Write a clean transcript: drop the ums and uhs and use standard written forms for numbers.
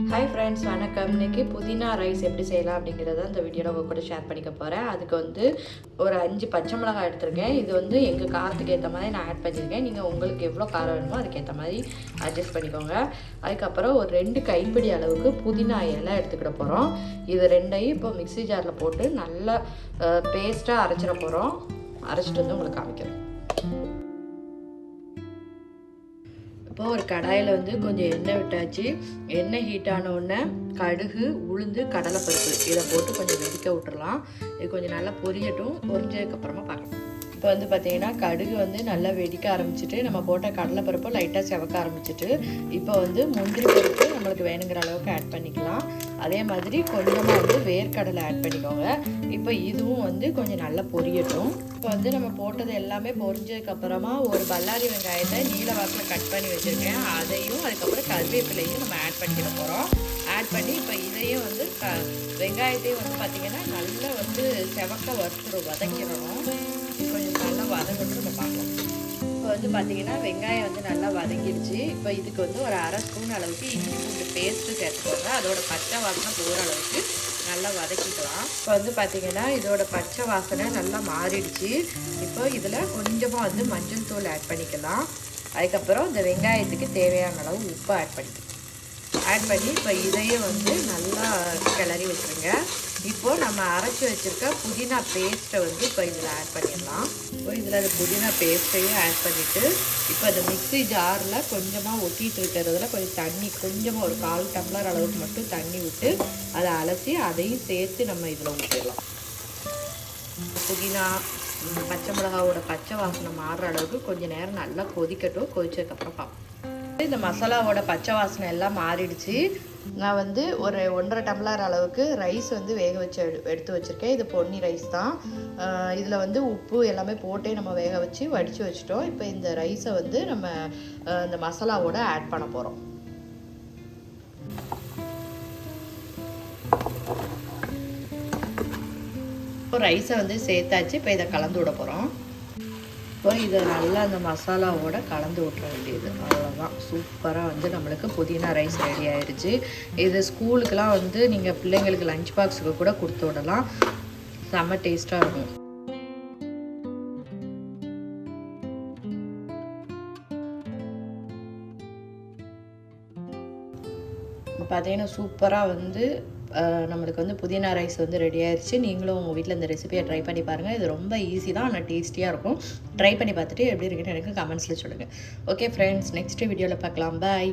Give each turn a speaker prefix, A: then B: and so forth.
A: Hi friends, வணக்கம். இன்றைக்கி புதினா ரைஸ் எப்படி செய்யலாம் அப்படிங்கிறத இந்த வீடியோவில் உங்கள் கூட ஷேர் பண்ணிக்க போகிறேன். அதுக்கு வந்து ஒரு 5 பச்சை மிளகாய் எடுத்திருக்கேன். இது வந்து எங்கள் காரத்துக்கு ஏற்ற மாதிரி நான் ஆட் பண்ணியிருக்கேன். நீங்கள் உங்களுக்கு எவ்வளோ காரம் வேணுமோ அதுக்கேற்ற மாதிரி அட்ஜஸ்ட் பண்ணிக்கோங்க. அதுக்கப்புறம் ஒரு 2 கைப்பிடி அளவுக்கு புதினா இலை எடுத்துக்கிட போகிறோம். இது ரெண்டையும் இப்போ மிக்ஸி ஜாரில் போட்டு நல்லா பேஸ்ட்டாக அரைச்சிட போகிறோம். அரைச்சிட்டு வந்து உங்களுக்கு காமிக்கிறேன். இப்போ ஒரு கடாயில் வந்து கொஞ்சம் எண்ணெய் விட்டாச்சு. எண்ணெய் ஹீட் ஆன உடனே கடுகு, உளுந்து, கடலைப்பருப்பு இதை போட்டு கொஞ்சம் வெடிக்க விட்டுறலாம். இது கொஞ்சம் நல்லா பொரியட்டும். பொரிஞ்சதுக்கப்புறமா பார்க்கலாம். இப்போ வந்து பார்த்திங்கன்னா கடுகு வந்து நல்லா வெடிக்க ஆரம்பிச்சிட்டு நம்ம போட்ட கடலைப்பருப்பு லைட்டாக செவக்க ஆரம்பிச்சிட்டு இப்போ வந்து முந்திரி பருப்பு நம்மளுக்கு வேணுங்கிற அளவுக்கு ஆட் பண்ணிக்கலாம். அதே மாதிரி கொஞ்சமாக வந்து வேர்க்கடலை ஆட் பண்ணிக்கோங்க. இப்போ இதுவும் வந்து கொஞ்சம் நல்லா பொரியட்டும். இப்போ வந்து நம்ம போட்டது எல்லாமே பொரிஞ்சதுக்கப்புறமா ஒரு பல்லாரி வெங்காயத்தை நீல வாக்கில் கட் பண்ணி வச்சுருக்கேன். அதையும் அதுக்கப்புறம் கருவேப்பிலையும் நம்ம ஆட் பண்ணிக்கிட போகிறோம். ஆட் பண்ணி இப்போ இதையும் வந்து வெங்காயத்தையும் வந்து பார்த்திங்கன்னா நல்லா வந்து செவக்க வதக்கிடணும். கொஞ்சம் நல்லா வதங்கிட்டு நம்ம பார்க்கலாம். இப்போ வந்து பார்த்திங்கன்னா வெங்காயம் வந்து நல்லா வதங்கிடுச்சு. இப்போ இதுக்கு வந்து ஒரு அரை ஸ்பூன் அளவுக்கு இஞ்சி பூண்டு பேஸ்ட்டு சேர்த்துக்கோங்க. அதோட பச்சை வாசனை போகிற அளவுக்கு நல்லா வதக்கிக்கலாம். இப்போ வந்து பார்த்திங்கன்னா இதோட பச்சை வாசனை நல்லா மாறிடுச்சு. இப்போ இதில் கொஞ்சமாக வந்து மஞ்சள் தூள் ஆட் பண்ணிக்கலாம். அதுக்கப்புறம் இந்த வெங்காயத்துக்கு தேவையான அளவு உப்பு ஆட் பண்ணி இப்போ இதையும் வந்து நல்லா கிளறி வச்சுருங்க. இப்போது நம்ம அரைச்சி வச்சுருக்க புதினா பேஸ்ட்டை வந்து இப்போ இதில் ஆட் பண்ணிடலாம். இப்போ இதில் அந்த புதினா பேஸ்ட்டையும் ஆட் பண்ணிவிட்டு இப்போ அந்த மிக்ஸி ஜாரில் கொஞ்சமாக ஒட்டிகிட்டு இருக்கிறதுல கொஞ்சம் தண்ணி, கொஞ்சமாக ஒரு 1/4 டம்ளர் அளவுக்கு மட்டும் தண்ணி விட்டு அதை அலசி அதையும் சேர்த்து நம்ம இதில் ஊற்றிடலாம். புதினா, பச்சை மிளகாவோட பச்சை வாசனை மாறுற அளவுக்கு கொஞ்சம் நேரம் நல்லா கொதிக்கட்டும். கொதிச்சதுக்கப்புறம் பார்ப்போம். இந்த மசாலாவோட பச்சை வாசனை எல்லாம் மாறிடுச்சு. நான் வந்து ஒரு 1.5 டம்ளர் அளவுக்கு ரைஸ் வந்து வேக வச்சு எடுத்து வச்சுருக்கேன். இது பொன்னி ரைஸ் தான். இதில் வந்து உப்பு எல்லாமே போட்டே நம்ம வேக வச்சு வடித்து வச்சுட்டோம். இப்போ இந்த ரைஸை வந்து நம்ம இந்த மசாலாவோட ஆட் பண்ண போகிறோம். இப்போ ரைஸை வந்து சேர்த்தாச்சு. இப்போ இதை கலந்து விட போகிறோம். இப்போ இதை நல்லா அந்த மசாலாவோட கலந்து விட்டுற வேண்டியது, அவ்வளோதான். சூப்பராக வந்து நம்மளுக்கு புதினா ரைஸ் ரெடி ஆயிடுச்சு. இது ஸ்கூலுக்கெலாம் வந்து நீங்கள் பிள்ளைங்களுக்கு லஞ்ச் பாக்ஸுக்கு கூட கொடுத்து விடலாம். செம்ம டேஸ்ட்டாக இருக்கும். பார்த்தீங்கன்னா சூப்பராக வந்து நம்மளுக்கு வந்து புதினா ரைஸ் வந்து ரெடி ஆயிடுச்சு. நீங்களும் உங்கள் வீட்டில் இந்த ரெசிபியை ட்ரை பண்ணி பாருங்கள். இது ரொம்ப ஈஸி தான், ஆனால் டேஸ்டியாக இருக்கும். ட்ரை பண்ணி பார்த்துட்டு எப்படி இருக்குன்னு எனக்கு கமெண்ட்ஸில் சொல்லுங்கள். ஓகே ஃப்ரெண்ட்ஸ், நெக்ஸ்ட் வீடியோவில் பார்க்கலாம். பாய்.